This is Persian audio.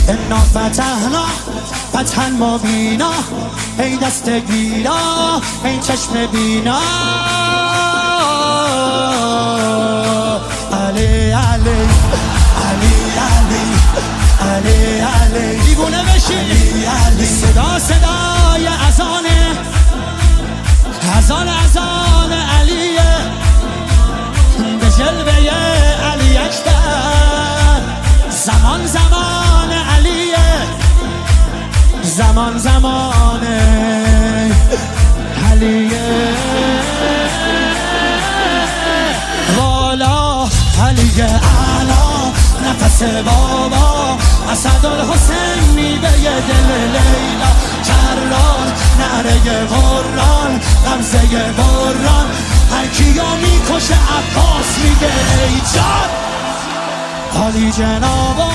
انا فتحنا فتحا مبینا، ای دست گیرا ای چشم بینا. علی علی علی علی علی علی دیوونه بشی. علی علی صدا صدای اذانه، اذان علیه، به جلوه علی اکبر. زمان زمان علیه، زمان زمان علیه. والا علی اعلا نفس بابا، اسدالحسین میوه دل لیلا. کرار نعره قرآن، غمزه بران، هر کیو میکشه عباس میگه ای جان. عالی جنابا